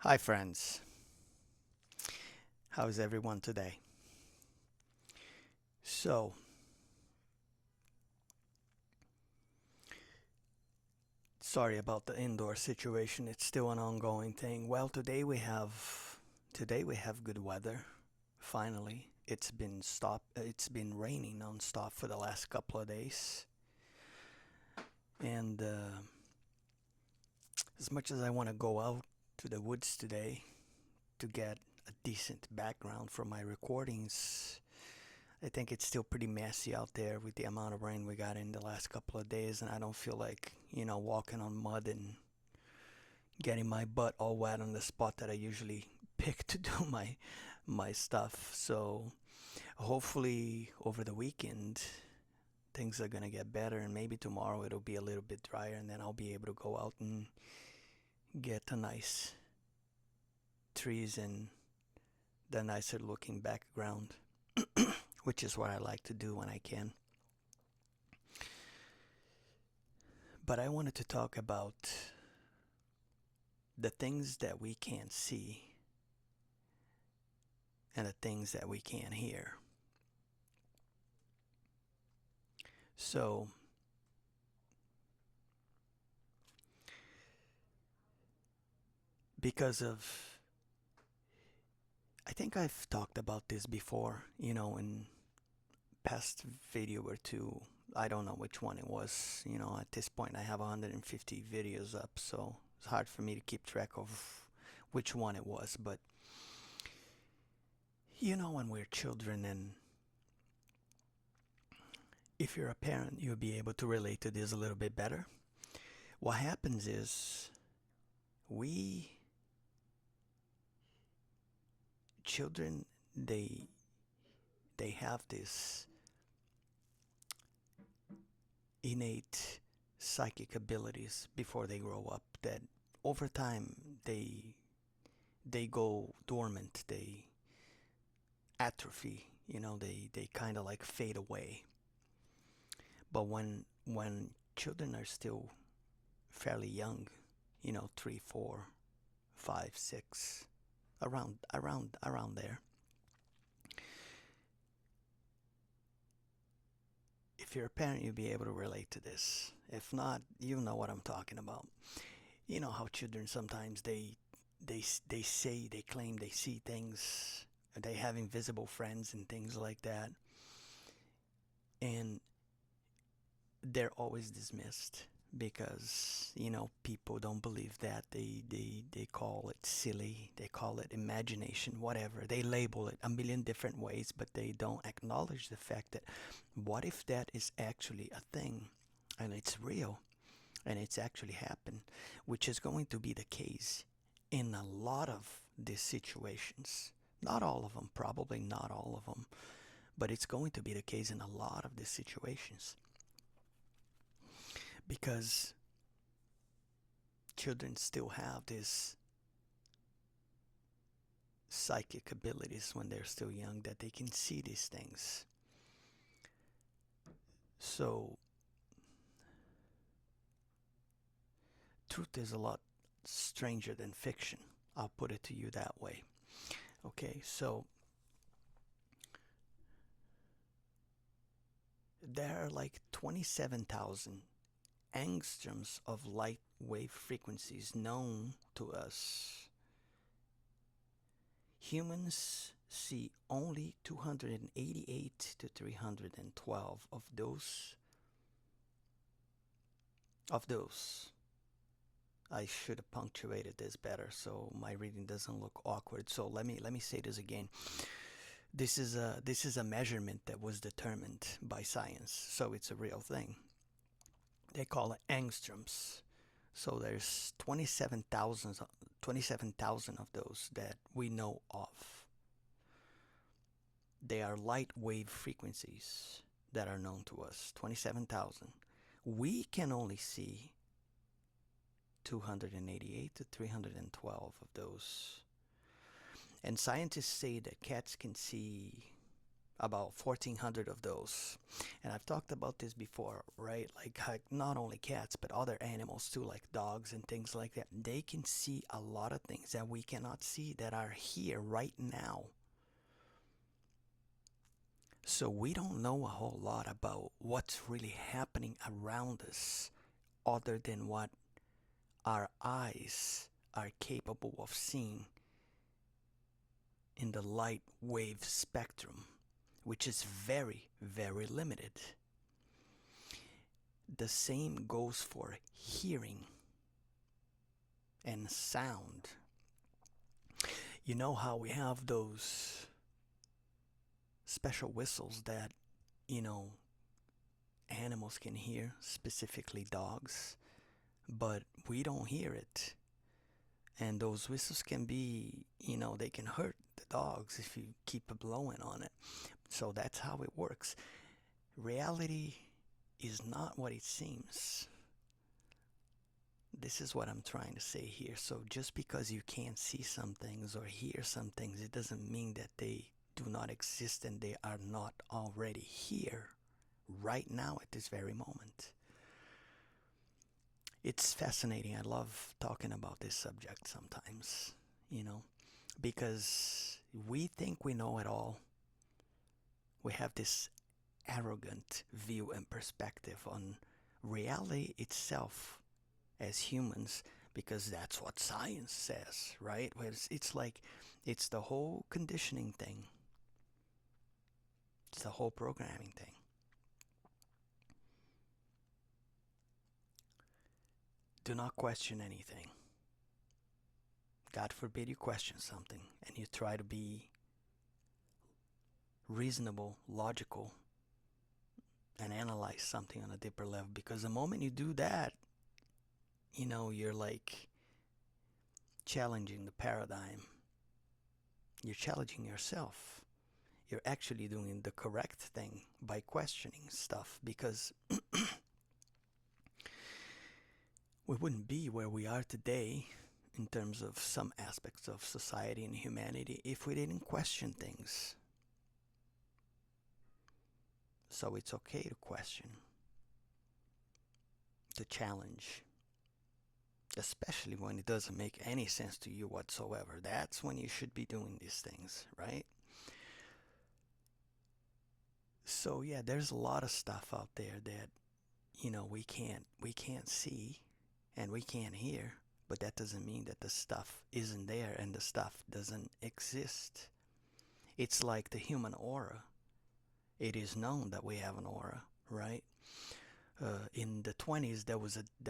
Hi, friends. How's everyone today? So, sorry about the indoor situation. It's still an ongoing thing. Well, today we have good weather. Finally, it's been raining nonstop for the last couple of days. And as much as I want to go out to the woods today to get a decent background for my recordings, I think it's still pretty messy out there with the amount of rain we got in the last couple of days, and I don't feel like, walking on mud and getting my butt all wet on the spot that I usually pick to do my stuff. So hopefully over the weekend things are gonna get better, and maybe tomorrow it'll be a little bit drier, and then I'll be able to go out and get a nice trees and the nicer looking background, which is what I like to do when I can. But I wanted to talk about the things that we can't see and the things that we can't hear. So, because of, I think I've talked about this before, in past video or two. I don't know which one it was. At this point, I have 150 videos up, so it's hard for me to keep track of which one it was. But, when we're children, and if you're a parent, you'll be able to relate to this a little bit better. What happens is we children they have this innate psychic abilities before they grow up that over time they go dormant, they atrophy, they kind of like fade away. But when children are still fairly young, 3, 4, 5, 6, around there, if you're a parent, you'll be able to relate to this. If not, you know what I'm talking about. You know how children sometimes they say, they claim they see things, they have invisible friends and things like that, and they're always dismissed because people don't believe that. They call it silly, they call it imagination, whatever. They label it a million different ways, but they don't acknowledge the fact that what if that is actually a thing and it's real and it's actually happened, which is going to be the case in a lot of these situations. Not all of them, probably not all of them, but it's going to be the case in a lot of these situations because children still have these psychic abilities when they're still young that they can see these things. So, truth is a lot stranger than fiction. I'll put it to you that way. Okay, so there are like 27,000 angstroms of light wave frequencies known to us. Humans see only 288 to 312 of those. I should have punctuated this better so my reading doesn't look awkward. So let me say this again. This is a measurement that was determined by science, so it's a real thing. They call it angstroms. So there's 27,000 of those that we know of. They are light wave frequencies that are known to us. 27,000. We can only see 288 to 312 of those. And scientists say that cats can see about 1,400 of those. And I've talked about this before, right? Like not only cats, but other animals too, like dogs and things like that. They can see a lot of things that we cannot see that are here right now. So we don't know a whole lot about what's really happening around us other than what our eyes are capable of seeing in the light wave spectrum, which is very, very limited. The same goes for hearing and sound. You know how we have those special whistles that, you know, animals can hear, specifically dogs, but we don't hear it. And those whistles can be, you know, they can hurt the dogs if you keep blowing on it. So that's how it works. Reality is not what it seems. This is what I'm trying to say here. So just because you can't see some things or hear some things, it doesn't mean that they do not exist and they are not already here right now at this very moment. It's fascinating. I love talking about this subject sometimes, you know, because we think we know it all. We have this arrogant view and perspective on reality itself as humans because that's what science says, right? Where it's like it's the whole conditioning thing, it's the whole programming thing. Do not question anything. God forbid you question something and you try to be reasonable, logical, and analyze something on a deeper level, because the moment you do that, you know, you're like challenging the paradigm. You're challenging yourself. You're actually doing the correct thing by questioning stuff, because we wouldn't be where we are today in terms of some aspects of society and humanity if we didn't question things. So it's okay to question, to challenge, especially when it doesn't make any sense to you whatsoever. That's when you should be doing these things, right? So yeah, there's a lot of stuff out there that, you know, we can't see and we can't hear, but that doesn't mean that the stuff isn't there and the stuff doesn't exist. It's like the human aura. It is known that we have an aura, right? In the 20s, there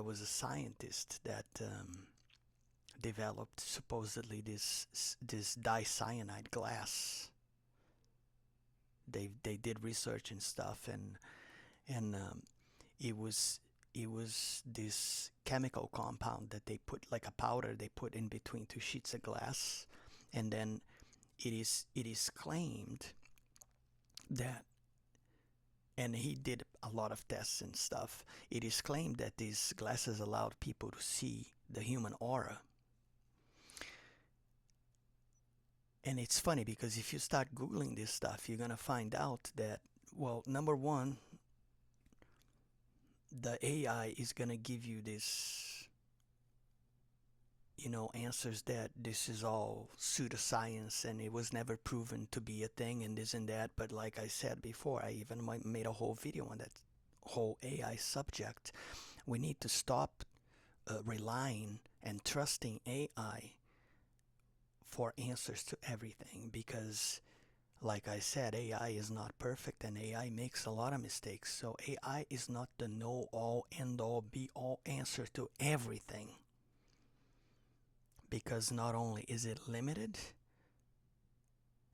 was a scientist that developed supposedly this dicyanide glass. They did research and stuff, and it was this chemical compound that they put, like a powder they put in between two sheets of glass, and then it is claimed that, and he did a lot of tests and stuff. It is claimed that these glasses allowed people to see the human aura. And it's funny because if you start Googling this stuff, you're gonna find out that, well, number one, the AI is gonna give you this, you know, answers that this is all pseudoscience and it was never proven to be a thing and this and that. But like I said before, I even made a whole video on that whole AI subject. We need to stop relying and trusting AI for answers to everything, because like I said, AI is not perfect and AI makes a lot of mistakes. So AI is not the know all, end all, be all answer to everything, because not only is it limited,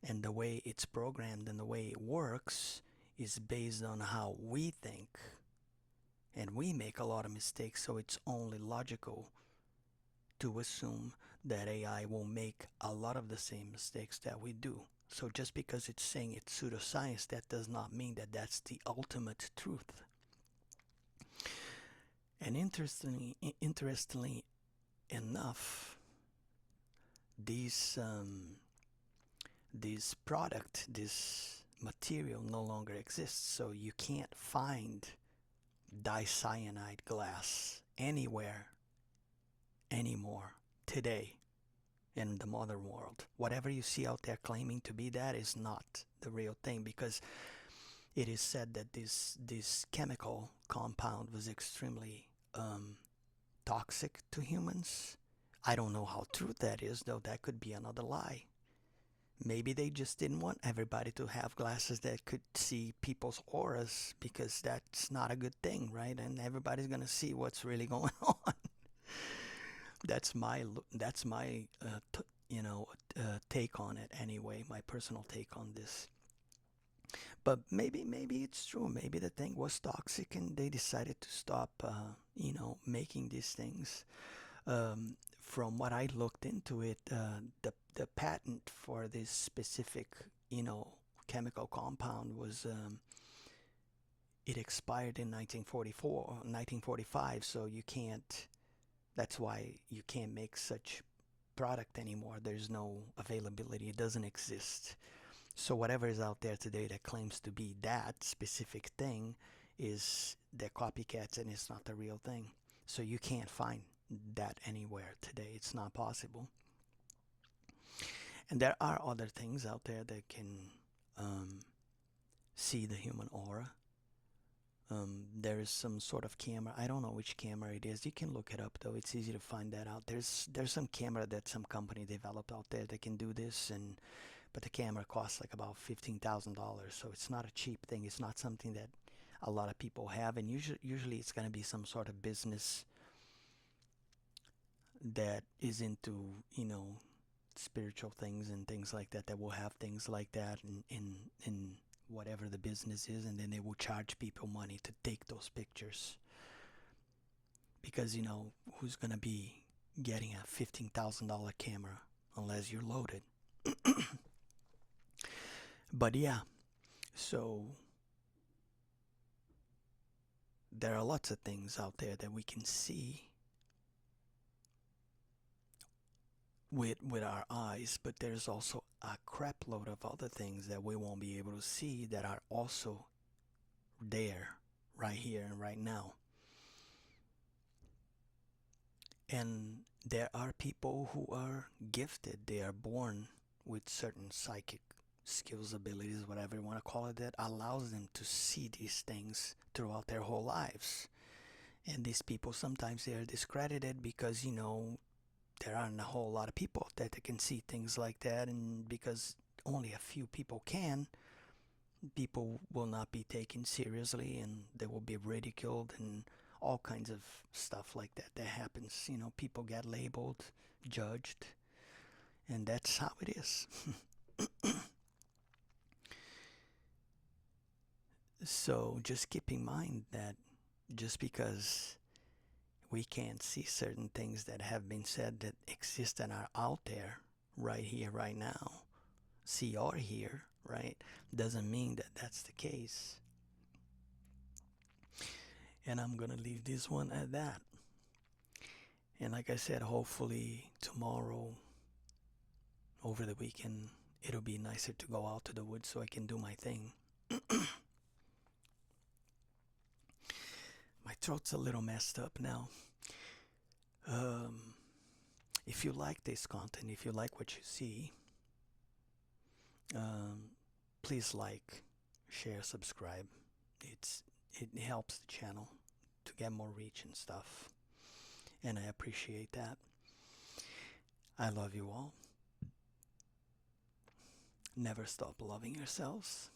and the way it's programmed and the way it works is based on how we think, and we make a lot of mistakes. So it's only logical to assume that AI will make a lot of the same mistakes that we do. So just because it's saying it's pseudoscience, that does not mean that that's the ultimate truth. And interestingly enough, this product, this material no longer exists, so you can't find dicyanide glass anywhere anymore today in the modern world. Whatever you see out there claiming to be that is not the real thing, because it is said that this chemical compound was extremely toxic to humans. I don't know how true that is, though. That could be another lie. Maybe they just didn't want everybody to have glasses that could see people's auras, because that's not a good thing, right? And everybody's gonna see what's really going on. That's my take on it anyway. My personal take on this. But maybe it's true. Maybe the thing was toxic, and they decided to stop, making these things. From what I looked into it, the patent for this specific, chemical compound was it expired in 1944 or 1945. So you can't. That's why you can't make such product anymore. There's no availability. It doesn't exist. So whatever is out there today that claims to be that specific thing is the copycats, and it's not the real thing. So you can't find that anywhere today. It's not possible. And there are other things out there that can see the human aura. There is some sort of camera. I don't know which camera it is. You can look it up, though. It's easy to find that out. There's some camera that some company developed out there that can do this, but the camera costs like about $15,000. So it's not a cheap thing. It's not something that a lot of people have, and usually it's going to be some sort of business that is into, spiritual things and things like that, that will have things like that in whatever the business is, and then they will charge people money to take those pictures, because who's going to be getting a $15,000 camera unless you're loaded. But yeah, so there are lots of things out there that we can see with our eyes, but there's also a crap load of other things that we won't be able to see that are also there right here and right now. And there are people who are gifted. They are born with certain psychic skills, abilities, whatever you want to call it, that allows them to see these things throughout their whole lives. And these people, sometimes they are discredited because, there aren't a whole lot of people that can see things like that, and because only a few people can, people will not be taken seriously, and they will be ridiculed, and all kinds of stuff like that happens. People get labeled, judged, and that's how it is. So just keep in mind that just because we can't see certain things that have been said that exist and are out there right here, right now, see or hear, right, doesn't mean that that's the case. And I'm gonna leave this one at that. And like I said, hopefully tomorrow, over the weekend, it'll be nicer to go out to the woods so I can do my thing. My throat's a little messed up now. If you like this content, if you like what you see, please like, share, subscribe. It helps the channel to get more reach and stuff, and I appreciate that. I love you all. Never stop loving yourselves,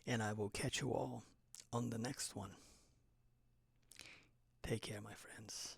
and I will catch you all on the next one. Take care, my friends.